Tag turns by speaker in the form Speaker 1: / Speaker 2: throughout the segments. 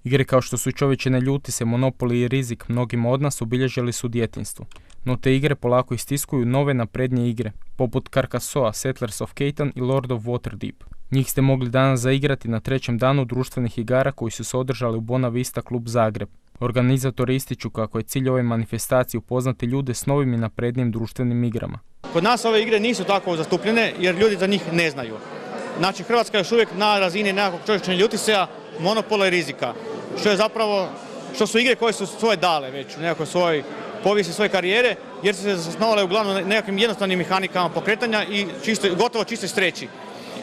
Speaker 1: Igre kao što su Čovječe ne ljuti se, Monopoly i Rizik mnogima od nas obilježili su djetinjstvo. No te igre polako istiskuju nove naprednije igre, poput Carcassonne, Settlers of Catan i Lord of Waterdeep. Njih ste mogli danas zaigrati na 3. danu društvenih igara koji su se održali u Bona Vista klub Zagreb. Organizatori ističu kako je cilj ove manifestacije upoznati ljude s novim i naprednijim društvenim igrama.
Speaker 2: Kod nas ove igre nisu tako zastupljene jer ljudi za njih ne znaju. Znači Hrvatska je još uvijek na razini nekakvog Čovječe ne ljuti se, Monopola i Rizika. Što su igre koje su svoje dale već u nekakvoj svojoj povijesti, svoje karijere, jer su se zasnovale uglavnom nekakvim jednostavnim mehanikama pokretanja i gotovo čistoj sreći.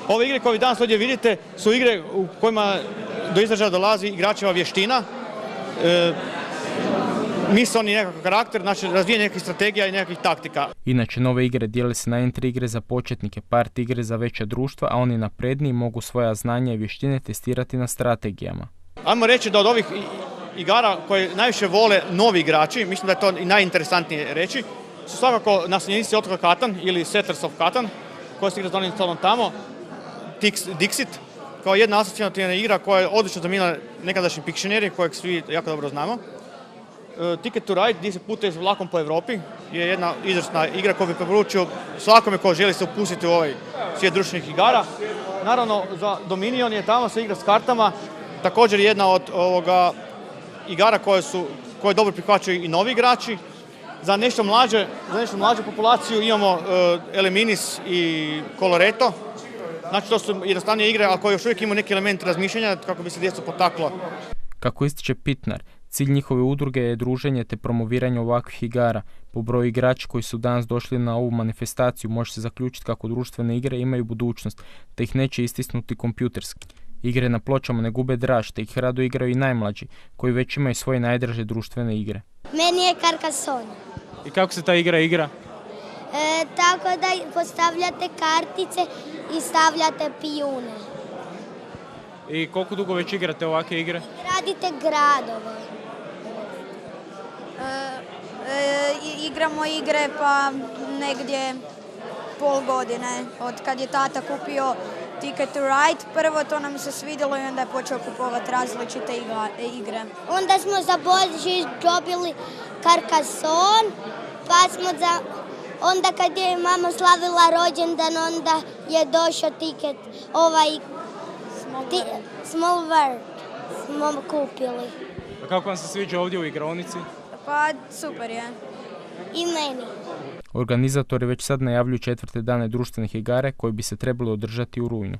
Speaker 2: Ove igre koje vi danas ovdje vidite su igre u kojima do izražaja dolazi igračeva vještina, misaoni nekakav karakter, znači razvijanje nekakvih strategija i nekakvih taktika.
Speaker 1: Inače, nove igre dijele se na entry igre za početnike, part igre za veća društva, a oni napredniji mogu svoja znanja i vještine testirati na strategijama.
Speaker 2: Ajmo reći da od ovih igara koje najviše vole novi igrači, mislim da je to i najinteresantnije reći, su svakako nasljednici otoka Catan ili Settlers of Catan, koja se igra s onim stolom tamo, Dixit, kao jedna asocijativna igra koja je odlično zamijenila nekadašnji Pictionary, kojeg svi jako dobro znamo. Ticket to Ride, gdje se putuje s vlakom po Europi, je jedna izvrsna igra koju bi preporučio svakome ko želi se upustiti u ovaj svijet društvenih igara. Naravno, za Dominion je tamo se igra s kartama, također jedna od igara koje dobro prihvaćaju i novi igrači. Za nešto mlađu populaciju imamo Eleminis i Coloretto. Znači to su jednostavnije igre, ali koje još uvijek imaju neki element razmišljanja kako bi se djecu potaklo.
Speaker 1: Kako ističe Pitnar, cilj njihove udruge je druženje te promoviranje ovakvih igara. Po broju igrača koji su danas došli na ovu manifestaciju može se zaključiti kako društvene igre imaju budućnost, te ih neće istisnuti kompjuterski. Igre na pločama ne gube draž, te ih rado igraju i najmlađi, koji već imaju svoje najdraže društvene igre.
Speaker 3: Meni je Carcassonne.
Speaker 1: I kako se ta igra igra?
Speaker 3: Tako da postavljate kartice i stavljate pijune.
Speaker 1: I koliko dugo već igrate ovakve igre?
Speaker 3: Radite gradove.
Speaker 4: Igramo igre pa negdje pol godine, od kad je tata kupio Ticket to Ride. Prvo to nam se svidjelo i onda je počeo kupovati različite igre.
Speaker 3: Onda smo za Božić dobili Carcassonne, pa smo onda kad je mama slavila rođendan, onda je došao tiket, Small World smo kupili.
Speaker 1: A kako vam se sviđa ovdje u igraonici?
Speaker 4: Pa super je.
Speaker 3: I meni.
Speaker 1: Organizatori već sad najavljuju 4. dane društvenih igara koji bi se trebali održati u rujnu.